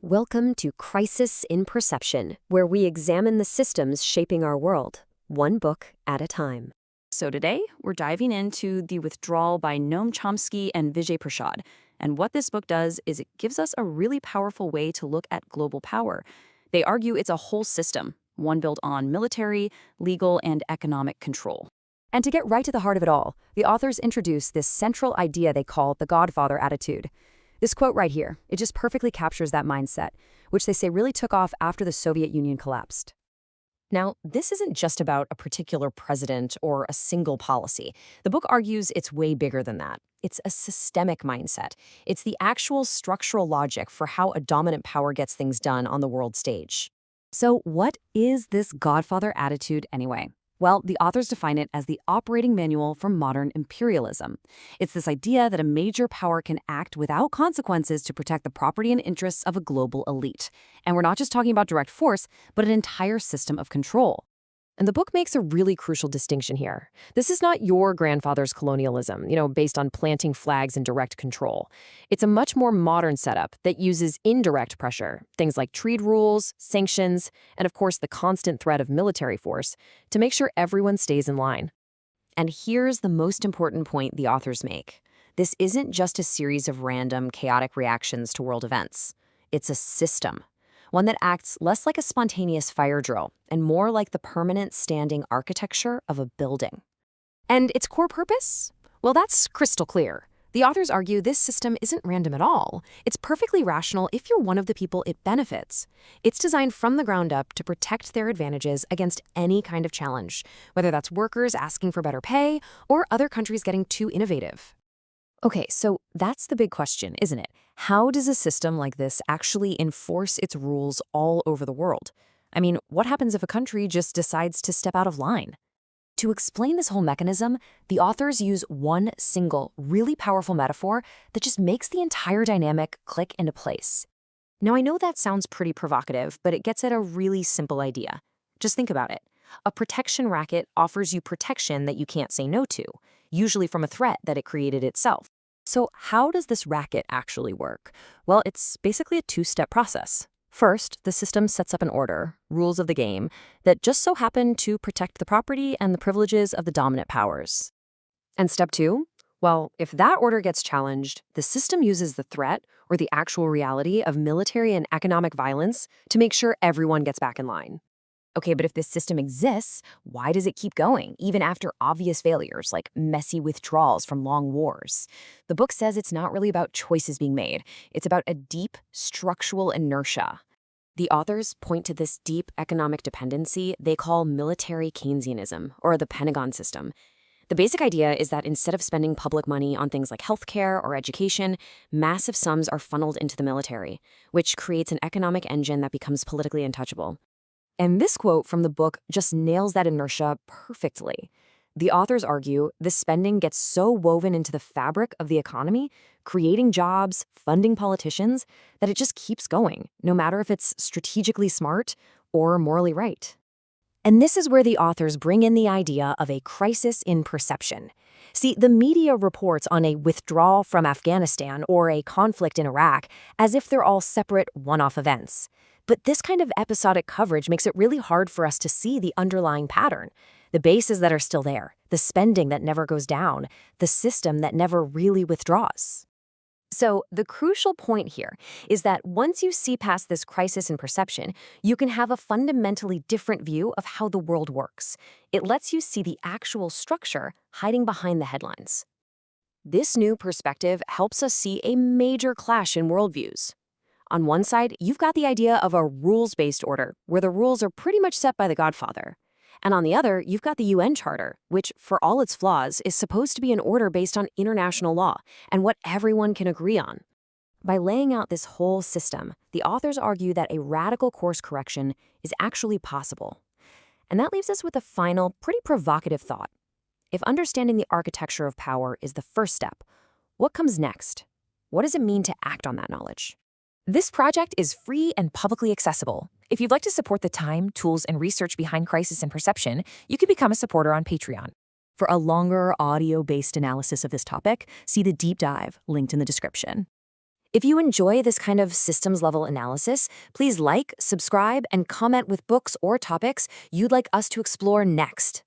Welcome to Crisis in Perception, where we examine the systems shaping our world, one book at a time. So today, we're diving into The Withdrawal by Noam Chomsky and Vijay Prashad. And what this book does is it gives us a really powerful way to look at global power. They argue it's a whole system, one built on military, legal, and economic control. And to get right to the heart of it all, the authors introduce this central idea they call the Godfather Attitude. This quote right here, it just perfectly captures that mindset, which they say really took off after the Soviet Union collapsed. Now, this isn't just about a particular president or a single policy. The book argues it's way bigger than that. It's a systemic mindset. It's the actual structural logic for how a dominant power gets things done on the world stage. So what is this Godfather Attitude anyway? Well, the authors define it as the operating manual for modern imperialism. It's this idea that a major power can act without consequences to protect the property and interests of a global elite. And we're not just talking about direct force, but an entire system of control. And the book makes a really crucial distinction here. This is not your grandfather's colonialism, based on planting flags and direct control. It's a much more modern setup that uses indirect pressure, things like trade rules, sanctions, and of course the constant threat of military force, to make sure everyone stays in line. And here's the most important point the authors make. This isn't just a series of random, chaotic reactions to world events. It's a system. One that acts less like a spontaneous fire drill and more like the permanent standing architecture of a building. And its core purpose? Well, that's crystal clear. The authors argue this system isn't random at all. It's perfectly rational if you're one of the people it benefits. It's designed from the ground up to protect their advantages against any kind of challenge, whether that's workers asking for better pay or other countries getting too innovative. Okay, so that's the big question, isn't it? How does a system like this actually enforce its rules all over the world? I mean, what happens if a country just decides to step out of line? To explain this whole mechanism, the authors use one single, really powerful metaphor that just makes the entire dynamic click into place. Now, I know that sounds pretty provocative, but it gets at a really simple idea. Just think about it. A protection racket offers you protection that you can't say no to, usually from a threat that it created itself. So how does this racket actually work? Well, it's basically a two-step process. First, the system sets up an order, rules of the game, that just so happen to protect the property and the privileges of the dominant powers. And step two? Well, if that order gets challenged, the system uses the threat or the actual reality of military and economic violence to make sure everyone gets back in line. Okay, but if this system exists, why does it keep going, even after obvious failures like messy withdrawals from long wars? The book says it's not really about choices being made. It's about a deep, structural inertia. The authors point to this deep economic dependency they call military Keynesianism, or the Pentagon system. The basic idea is that instead of spending public money on things like healthcare or education, massive sums are funneled into the military, which creates an economic engine that becomes politically untouchable. And this quote from the book just nails that inertia perfectly. The authors argue this spending gets so woven into the fabric of the economy, creating jobs, funding politicians, that it just keeps going, no matter if it's strategically smart or morally right. And this is where the authors bring in the idea of a crisis in perception. See, the media reports on a withdrawal from Afghanistan or a conflict in Iraq as if they're all separate, one-off events. But this kind of episodic coverage makes it really hard for us to see the underlying pattern, the bases that are still there, the spending that never goes down, the system that never really withdraws. So the crucial point here is that once you see past this crisis in perception, you can have a fundamentally different view of how the world works. It lets you see the actual structure hiding behind the headlines. This new perspective helps us see a major clash in worldviews. On one side, you've got the idea of a rules-based order, where the rules are pretty much set by the Godfather. And on the other, you've got the UN Charter, which, for all its flaws, is supposed to be an order based on international law and what everyone can agree on. By laying out this whole system, the authors argue that a radical course correction is actually possible. And that leaves us with a final, pretty provocative thought. If understanding the architecture of power is the first step, what comes next? What does it mean to act on that knowledge? This project is free and publicly accessible. If you'd like to support the time, tools, and research behind Crisis and Perception, you can become a supporter on Patreon. For a longer, audio-based analysis of this topic, see the deep dive linked in the description. If you enjoy this kind of systems-level analysis, please like, subscribe, and comment with books or topics you'd like us to explore next.